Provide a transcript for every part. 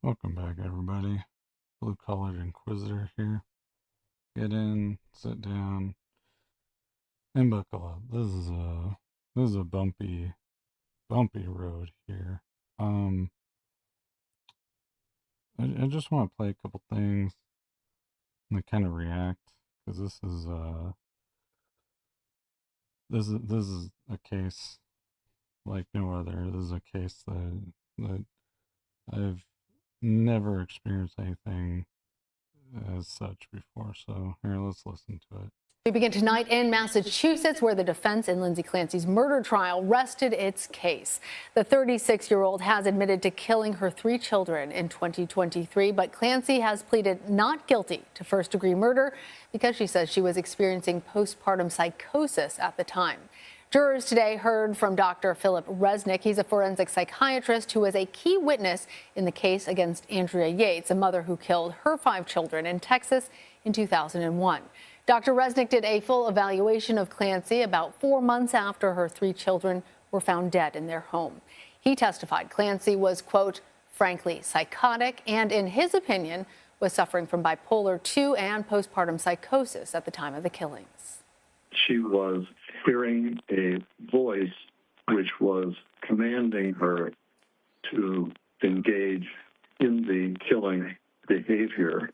Welcome back, everybody. Blue-collared Inquisitor here. Get in, sit down, and buckle up. This is a bumpy road here. I just want to play a couple things and kind of react because this is a case like no other. This is a case that I've never experienced anything as such before. So here, let's listen to it. We begin tonight in Massachusetts, where the defense in Lindsay Clancy's murder trial rested its case. The 36-year-old has admitted to killing her 3 children in 2023, but Clancy has pleaded not guilty to first-degree murder because she says she was experiencing postpartum psychosis at the time. Jurors today heard from Dr. Philip Resnick. He's a forensic psychiatrist who was a key witness in the case against Andrea Yates, a mother who killed her 5 children in Texas in 2001. Dr. Resnick did a full evaluation of Clancy about 4 months after her 3 children were found dead in their home. He testified Clancy was, quote, frankly psychotic, and in his opinion, was suffering from bipolar II and postpartum psychosis at the time of the killings. She was hearing a voice which was commanding her to engage in the killing behavior.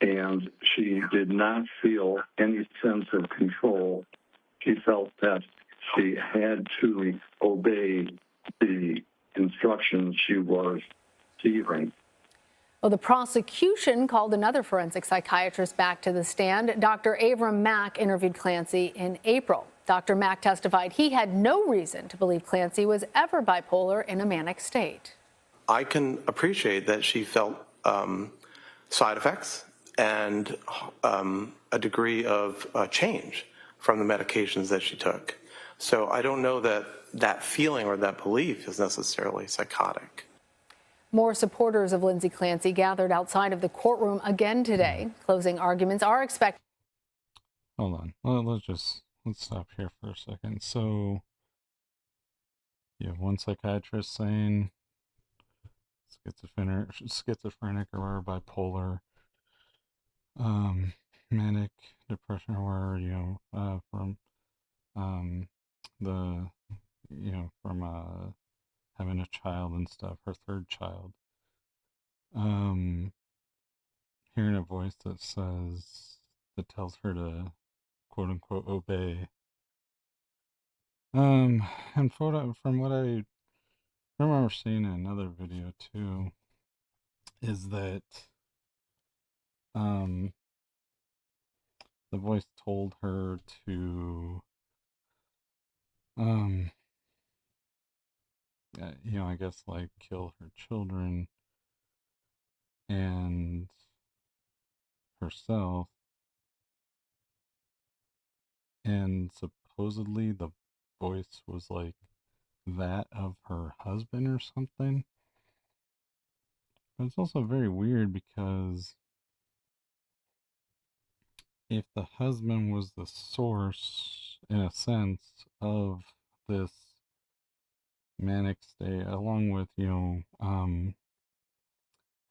And she did not feel any sense of control. She felt that she had to obey the instructions she was receiving. Well, the prosecution called another forensic psychiatrist back to the stand. Dr. Avram Mack interviewed Clancy in April. Dr. Mack testified he had no reason to believe Clancy was ever bipolar in a manic state. I can appreciate that she felt side effects and a degree of change from the medications that she took. So I don't know that that feeling or that belief is necessarily psychotic. More supporters of Lindsay Clancy gathered outside of the courtroom again today. Closing arguments are expected. Hold on. Let's stop here for a second. So you have one psychiatrist saying schizophrenic or bipolar, manic depression, or from having a child and stuff, her 3rd child. Hearing a voice that tells her to quote unquote obey. And from what I remember seeing in another video too, is that the voice told her to I guess like kill her children and herself, and supposedly the voice was like that of her husband or something. But it's also very weird because if the husband was the source, in a sense, of this manic state, along with,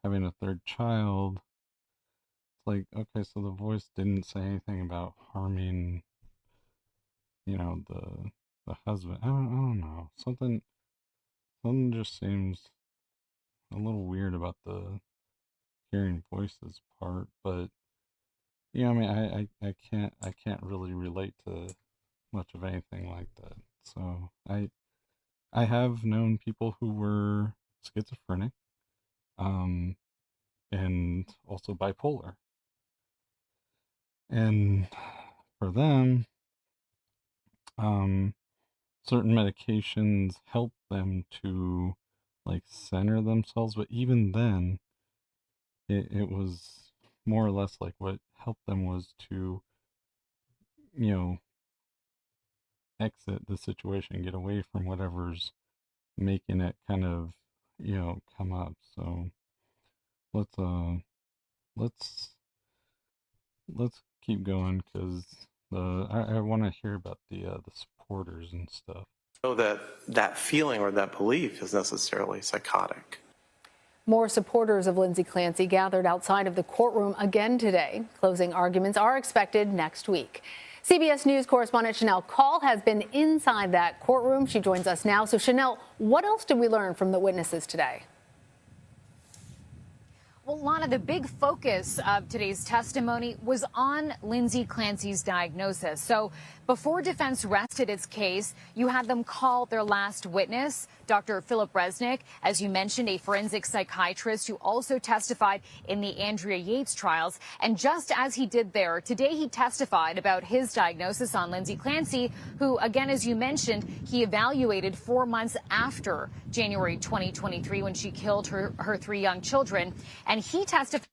having a 3rd child, it's like, okay, so the voice didn't say anything about harming, the husband. I don't know. Something just seems a little weird about the hearing voices part, but I mean, I can't really relate to much of anything like that. So I have known people who were schizophrenic, and also bipolar, and for them, certain medications help them to like center themselves, but even then, it was more or less like what helped them was to, exit the situation, get away from whatever's making it kind of, come up. So let's let's let's keep going because I want to hear about the supporters and stuff. I don't know that that feeling or that belief is necessarily psychotic. More supporters of Lindsay Clancy gathered outside of the courtroom again today. Closing arguments are expected next week. CBS News correspondent Chanel Call has been inside that courtroom. She joins us now. So, Chanel, what else did we learn from the witnesses today? Well, Lana, the big focus of today's testimony was on Lindsay Clancy's diagnosis. So before defense rested its case, you had them call their last witness, Dr. Philip Resnick, as you mentioned, a forensic psychiatrist who also testified in the Andrea Yates trials. And just as he did there, today he testified about his diagnosis on Lindsay Clancy, who, again, as you mentioned, he evaluated 4 months after January 2023 when she killed her 3 young children. And he testified.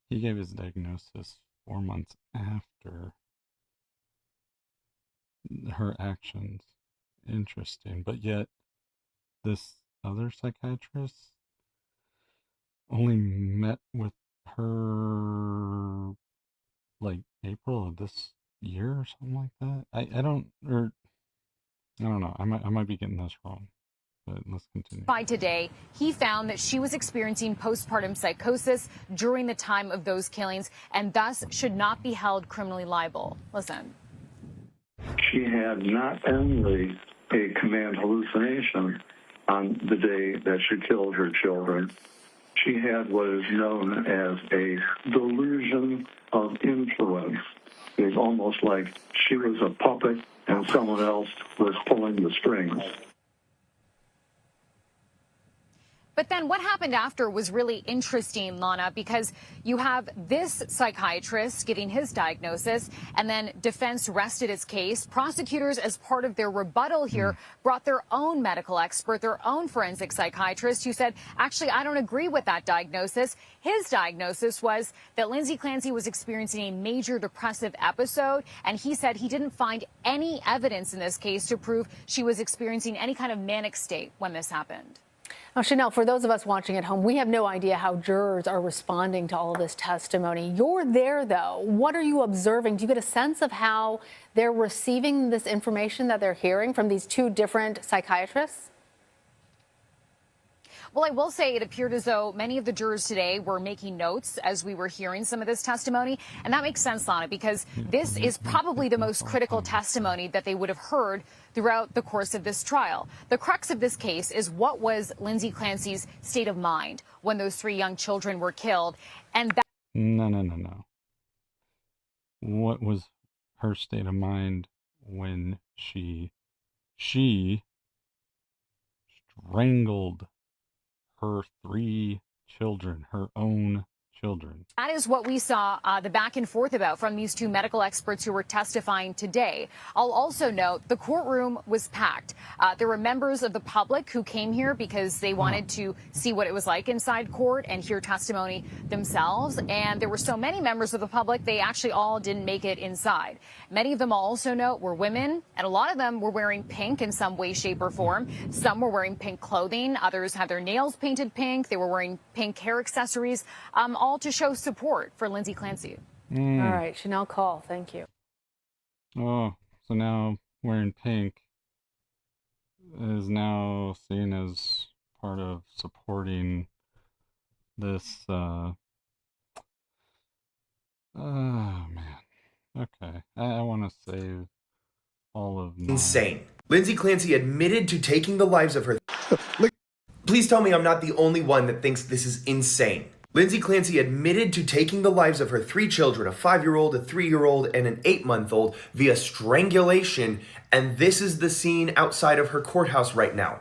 He gave his diagnosis 4 months after her actions. Interesting. But yet, this other psychiatrist only met with her like April of this year or something like that. I don't know. I might be getting this wrong. But let's continue. By today, he found that she was experiencing postpartum psychosis during the time of those killings and thus should not be held criminally liable. Listen. She had not only a command hallucination on the day that she killed her children, she had what is known as a delusion of influence. It's almost like she was a puppet and someone else was pulling the strings. But then what happened after was really interesting, Lana, because you have this psychiatrist getting his diagnosis, and then defense rested its case. Prosecutors, as part of their rebuttal here, brought their own medical expert, their own forensic psychiatrist, who said, actually, I don't agree with that diagnosis. His diagnosis was that Lindsay Clancy was experiencing a major depressive episode, and he said he didn't find any evidence in this case to prove she was experiencing any kind of manic state when this happened. Now, Chanel, for those of us watching at home, we have no idea how jurors are responding to all of this testimony. You're there, though. What are you observing? Do you get a sense of how they're receiving this information that they're hearing from these 2 different psychiatrists? Well, I will say it appeared as though many of the jurors today were making notes as we were hearing some of this testimony. And that makes sense, Lana, because this is probably the most critical testimony that they would have heard throughout the course of this trial. The crux of this case is what was Lindsay Clancy's state of mind when those 3 young children were killed. And that. No. What was her state of mind when she strangled her 3 children, her own children? That is what we saw the back and forth about from these 2 medical experts who were testifying today. I'll also note the courtroom was packed. There were members of the public who came here because they wanted to see what it was like inside court and hear testimony themselves. And there were so many members of the public, they actually all didn't make it inside. Many of them, I'll also note, were women, and a lot of them were wearing pink in some way, shape, or form. Some were wearing pink clothing. Others had their nails painted pink. They were wearing pink hair accessories, all to show support for Lindsay Clancy. All right, Chanel Call, thank you. Oh, so now wearing pink is now seen as part of supporting this, oh man. Okay, I want to save all of my... Insane. Lindsay Clancy admitted to taking the lives of her... Please tell me I'm not the only one that thinks this is insane. Lindsay Clancy admitted to taking the lives of her 3 children, a 5-year-old, a 3-year-old, and an 8-month-old, via strangulation, and this is the scene outside of her courthouse right now.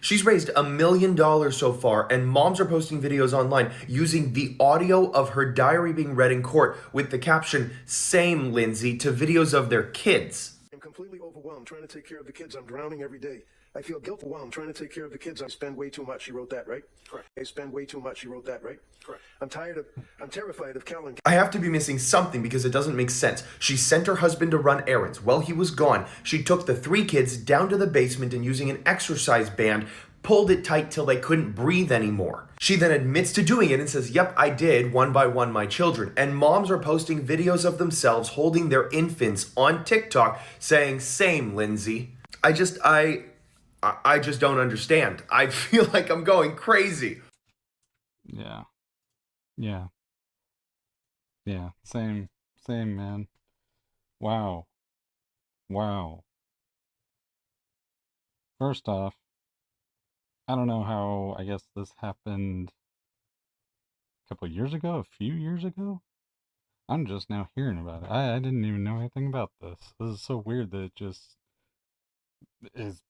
She's raised $1 million so far, and moms are posting videos online using the audio of her diary being read in court with the caption, "Same, Lindsay," to videos of their kids. completely overwhelmed trying to take care of the kids. I'm drowning every day. I feel guilty while I'm trying to take care of the kids. I spend way too much. You wrote that, right? Correct. I spend way too much. You wrote that, right? Correct. I'm terrified of Callan. I have to be missing something because it doesn't make sense. She sent her husband to run errands. While he was gone, she took the 3 kids down to the basement and using an exercise band, pulled it tight till they couldn't breathe anymore. She then admits to doing it and says, yep, I did, one by one, my children. And moms are posting videos of themselves holding their infants on TikTok saying, same, Lindsay. I just don't understand. I feel like I'm going crazy. Yeah. Yeah. Yeah. Same, man. Wow. Wow. First off, I don't know how, I guess this happened a couple years ago, a few years ago. I'm just now hearing about it. I didn't even know anything about this. This is so weird that it just is,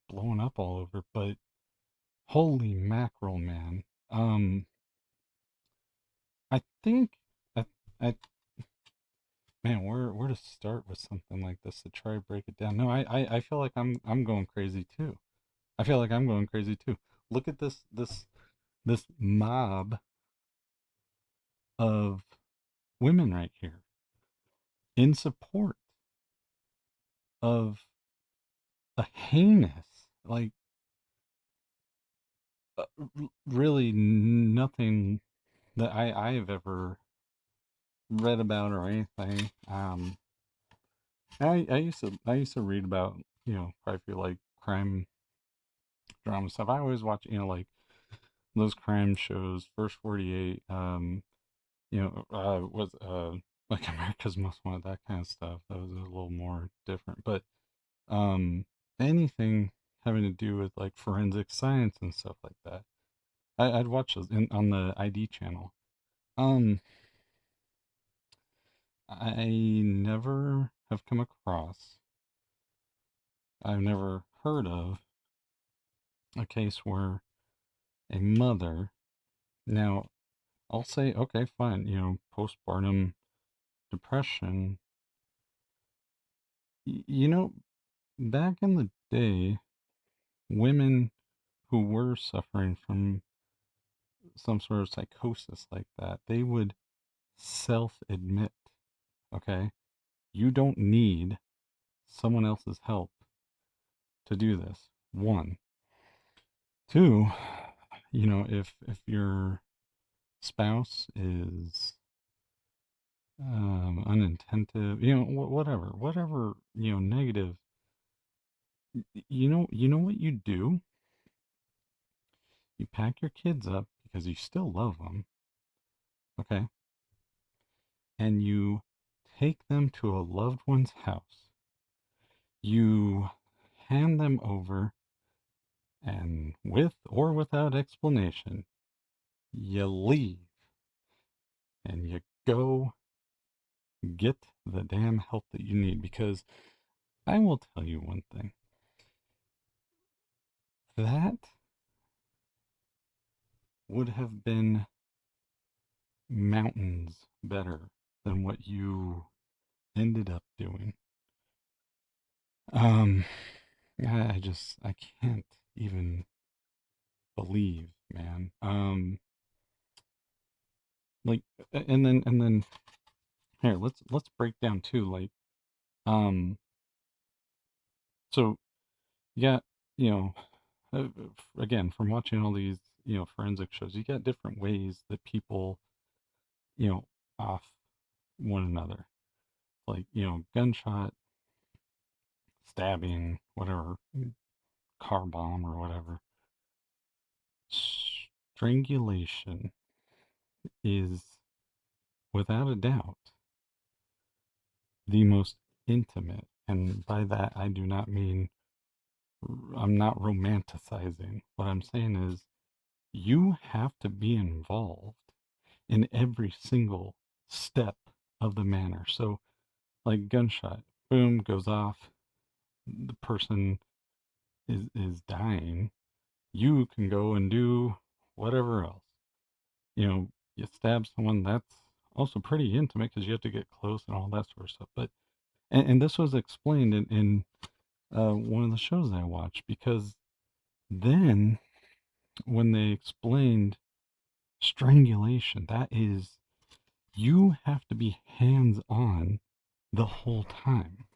blowing up all over. But holy mackerel, man. I think, I, I, man, where to start with something like this to try to break it down? No, I feel like I'm going crazy too. I feel like I'm going crazy too. Look at this mob of women right here in support of a heinous, like, really nothing that I've ever read about or anything. I used to read about, quite a few like crime drama stuff. I always watch, like those crime shows, First 48, was like America's Most Wanted, that kind of stuff. That was a little more different, but um, anything having to do with like forensic science and stuff like that. I'd watch those on the ID channel. Um, I never have come across, I've never heard of a case where a mother, now I'll say, okay, fine, postpartum depression. Back in the day, women who were suffering from some sort of psychosis like that, they would self admit, okay, you don't need someone else's help to do this. One. Two, if your spouse is unattentive, whatever, negative, you know what you do? You pack your kids up because you still love them, okay? And you take them to a loved one's house. You hand them over, and with or without explanation, you leave and you go get the damn help that you need. Because I will tell you one thing, that would have been mountains better than what you ended up doing. Um, I can't even believe, man. Like, and then here, let's break down too. Like, um, so yeah, you know, again, from watching all these, forensic shows, you got different ways that people, off one another. Like, gunshot, stabbing, whatever, car bomb or whatever. Strangulation is, without a doubt, the most intimate. And by that, I do not mean, I'm not romanticizing. What I'm saying is, you have to be involved in every single step of the manner. So, like gunshot, boom, goes off, the person is dying. You can go and do whatever else. You stab someone, that's also pretty intimate because you have to get close and all that sort of stuff. But And this was explained in one of the shows I watched, because then when they explained strangulation, that is, you have to be hands on the whole time.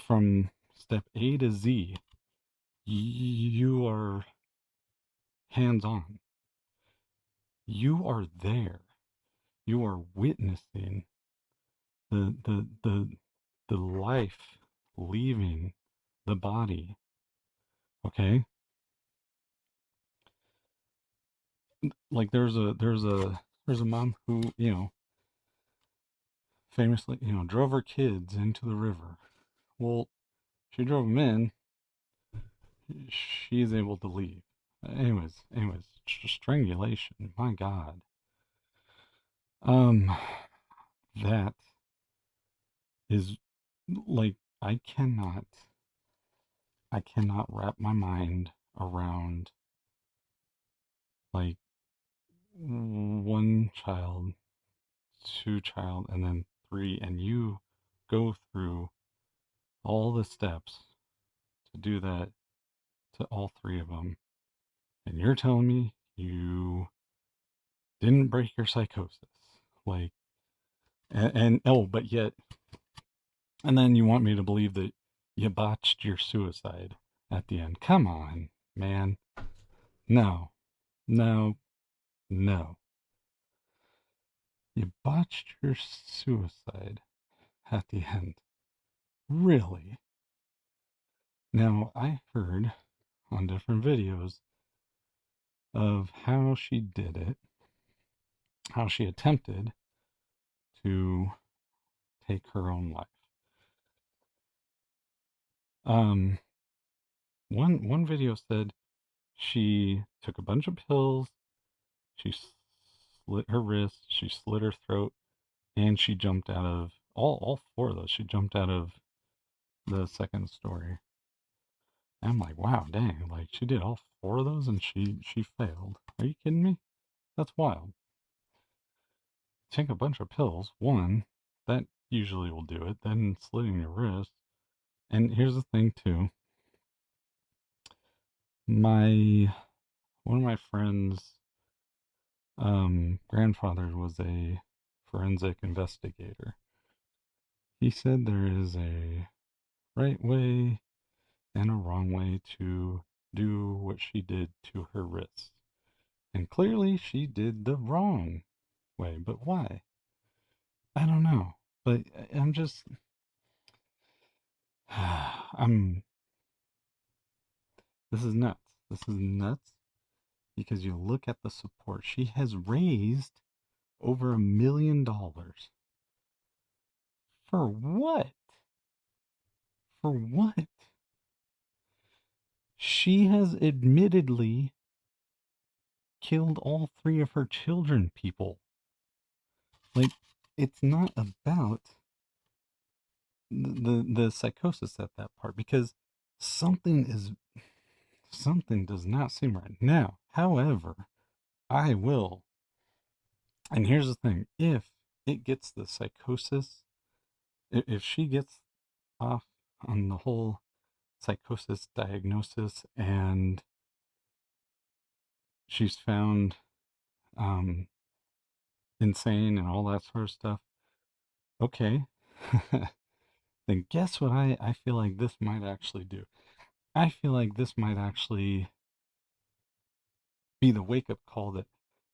From step A to Z, you are hands on. You are there. You are witnessing the the the the life leaving the body. Okay? Like there's a mom who, famously, drove her kids into the river. Well, she drove them in, she's able to leave. Anyways, strangulation. My God. Um, that is, like, I cannot wrap my mind around, like, one child, two child, and then three, and you go through all the steps to do that to all three of them, and you're telling me you didn't break your psychosis, like, and oh, but yet, and then you want me to believe that you botched your suicide at the end. Come on, man. No, no, no. You botched your suicide at the end. Really? Now, I heard on different videos of how she did it, how she attempted to take her own life. Um, one video said she took a bunch of pills, she slit her wrist, she slit her throat, and she jumped out of all four of those. She jumped out of the second story. And I'm like, wow, dang, like she did all four of those and she failed. Are you kidding me? That's wild. Take a bunch of pills, one, that usually will do it, then slitting your wrist. And here's the thing too. My one of my friends' grandfather was a forensic investigator. He said there is a right way and a wrong way to do what she did to her wrist. And clearly she did the wrong way. But why? I don't know. But I'm just, I'm, this is nuts. This is nuts because you look at the support. She has raised over $1 million. For what? For what? She has admittedly killed all three of her children, people. Like, it's not about the psychosis at that part, because something does not seem right now. However, I will, and here's the thing, if it gets the psychosis, if she gets off on the whole psychosis diagnosis and she's found um insane and all that sort of stuff, okay. Then guess what I feel like this might actually do? I feel like this might actually be the wake up call that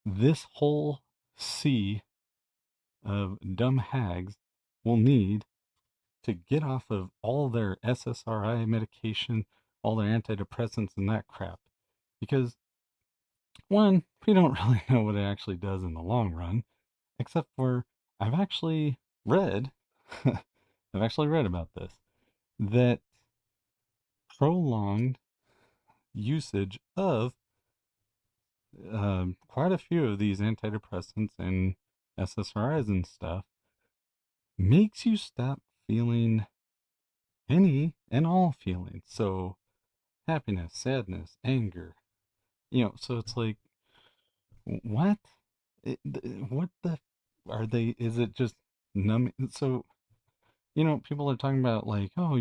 this whole sea of dumb hags will need to get off of all their SSRI medication, all their antidepressants, and that crap. Because, one, we don't really know what it actually does in the long run, except for I've actually read, I've actually read about this, that prolonged usage of quite a few of these antidepressants and SSRIs and stuff makes you stop feeling any and all feelings. So happiness, sadness, anger, so it's like, what? What the are they? Is it just numbing? So people are talking about like, oh,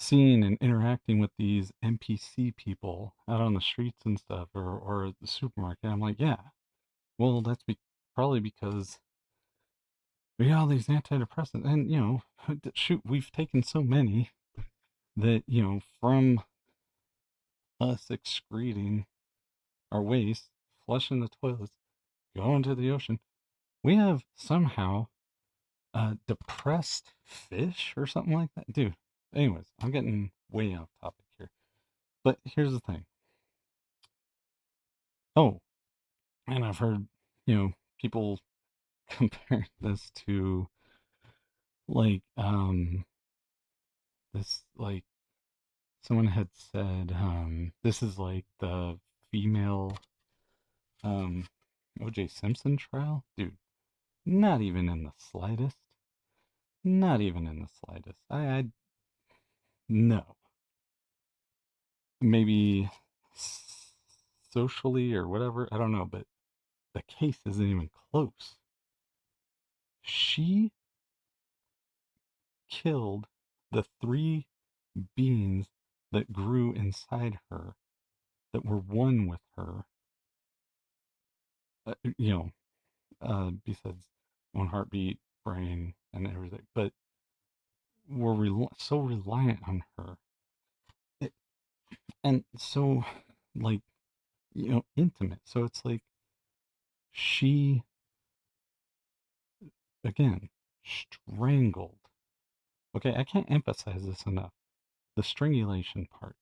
seeing and interacting with these NPC people out on the streets and stuff, or the supermarket. I'm like, yeah, well, that's probably because we got all these antidepressants, and shoot, we've taken so many that from us excreting our waste, flushing the toilets, going to the ocean, we have somehow depressed fish or something like that, dude. Anyways, I'm getting way off topic here, but here's the thing. Oh, and I've heard people compare this to like this, like someone had said this is like the female um OJ Simpson trial, dude. Not even in the slightest. Not even in the slightest. I no. Maybe socially or whatever, I don't know, but the case isn't even close. She killed the three beings that grew inside her, that were one with her, uh, you know, besides one heartbeat, brain, and everything, but were so reliant on her. It, and so, like, intimate. So it's like she, again, strangled. Okay, I can't emphasize this enough. The strangulation part.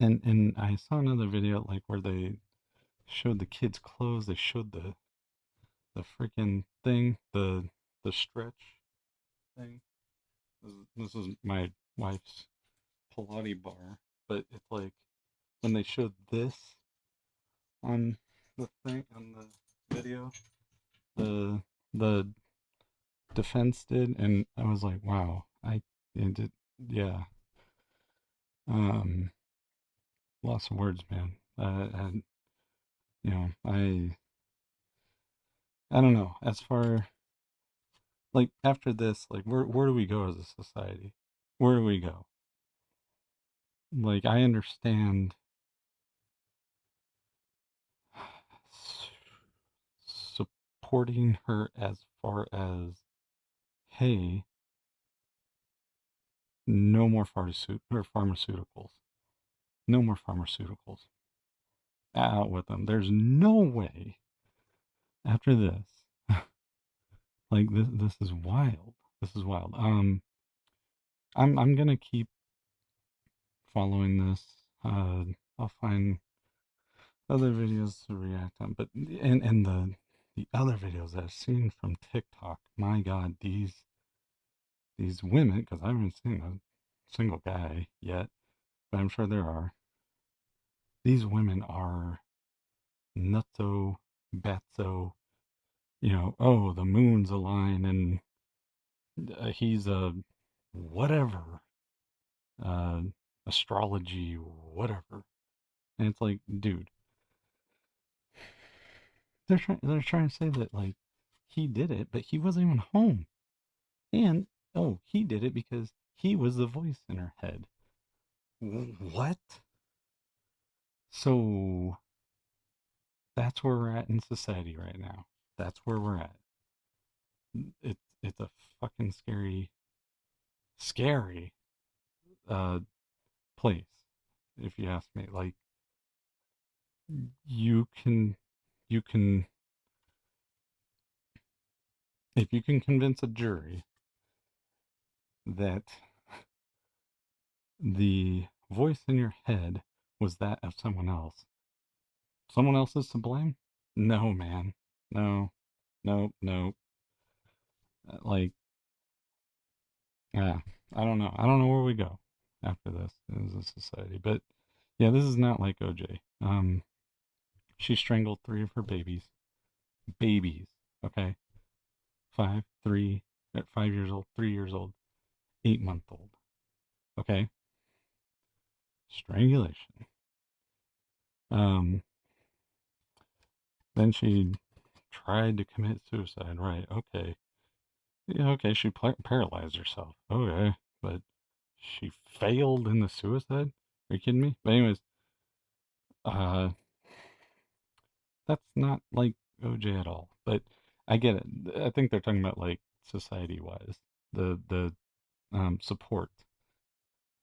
And I saw another video like where they showed the kids' clothes. They showed the freaking thing, the stretch thing. This is my wife's Pilates bar, but it's like when they showed this on the thing on the video, the the defense did, and I was like, wow, it did, yeah, um, lots of words, man. And I don't know. As far like after this, like where do we go as a society? Where do we go? Like I understand supporting her as far as, hey, no more pharmaceuticals. No more pharmaceuticals. Out with them. There's no way after this. Like this is wild. This is wild. I'm gonna keep following this. I'll find other videos to react on, but and the other videos I've seen from TikTok, my God, these women, because I haven't seen a single guy yet, but I'm sure there are. These women are nutso, batso, oh, the moon's a line and he's a whatever, uh, astrology, whatever. And it's like, dude, they're trying to say that like he did it, but he wasn't even home. And oh, he did it because he was the voice in her head. What? So that's where we're at in society right now. That's where we're at. It's a fucking scary uh place, if you ask me. Like you can if you can convince a jury that the voice in your head was that of someone else is to blame? No, man. No. No, no. Like, yeah, I don't know. I don't know where we go after this as a society. But yeah, this is not like OJ. She strangled three of her babies. Babies, okay? 5 years old, 3 years old, 8 month old. Okay? Strangulation. Um, Then she tried to commit suicide. Right. Okay. Yeah, okay. She paralyzed herself. Okay. But she failed in the suicide? Are you kidding me? But anyways, uh, that's not like OJ at all. But I get it. I think they're talking about like society-wise, the support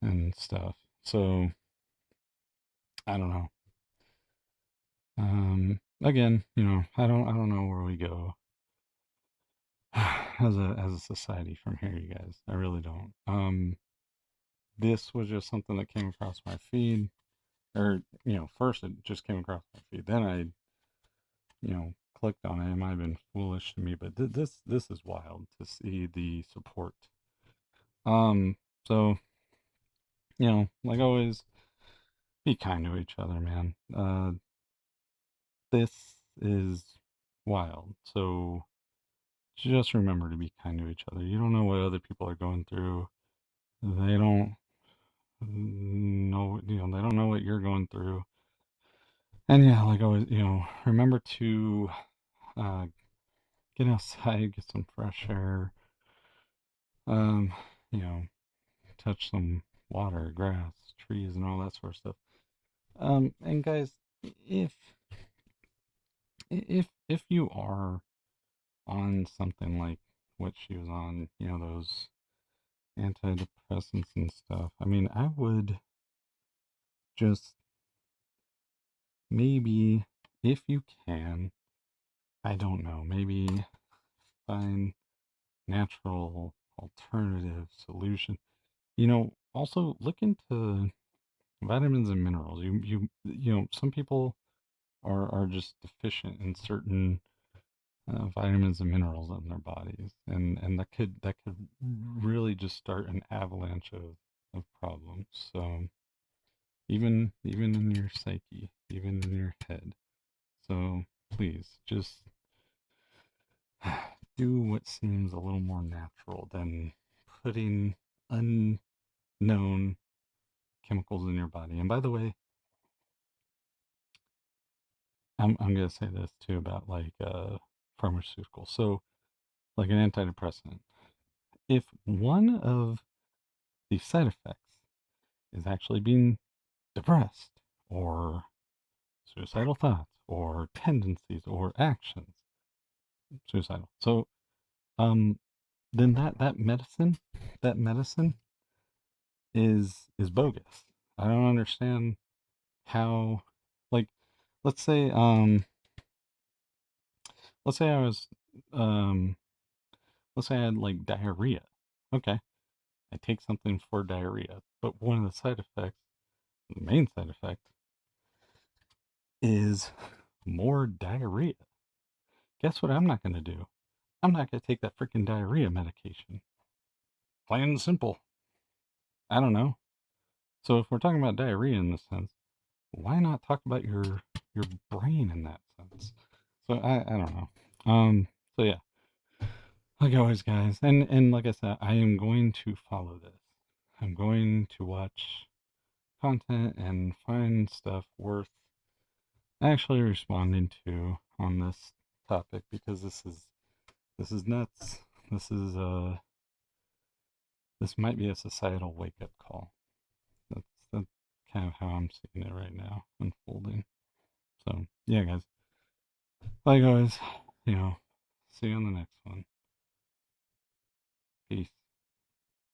and stuff. So I don't know. Again, I don't know where we go as a society from here, you guys. I really don't. This was just something that came across my feed, or first it just came across my feed. Then I, clicked on it. It might have been foolish to me, but this is wild to see the support. Um, so like always, be kind to each other, man. This is wild. So just remember to be kind to each other. You don't know what other people are going through. They don't know, they don't know what you're going through. And yeah, like always, remember to uh, get outside, get some fresh air, um, you know, touch some water, grass, trees, and all that sort of stuff. And guys, if if you are on something like what she was on, those antidepressants and stuff, I mean, I would just maybe, if you can, I don't know, maybe find natural alternative solution. Also look into vitamins and minerals. Some people are just deficient in certain vitamins and minerals in their bodies, and that could really just start an avalanche of problems. So even in your psyche, even in your head. So please just do what seems a little more natural than putting unknown chemicals in your body. And by the way, I'm gonna say this too about like pharmaceuticals. So like an antidepressant, if one of the side effects is actually being depressed or suicidal thoughts or tendencies or actions, suicidal. So um then that medicine is bogus. I don't understand how, like, let's say let's say I was um let's say I had like diarrhea. Okay, I take something for diarrhea, but one of the side effects, the main side effect, is more diarrhea. Guess what I'm not going to do? I'm not going to take that freaking diarrhea medication. Plain and simple. I don't know. So if we're talking about diarrhea in this sense, why not talk about your brain in that sense? So I don't know. So yeah, like always, guys, and like I said, I am going to follow this. I'm going to watch content and find stuff worth actually responding to on this topic, because this is nuts. This is this might be a societal wake up call. That's kind of how I'm seeing it right now unfolding. So yeah, guys, like always, see you on the next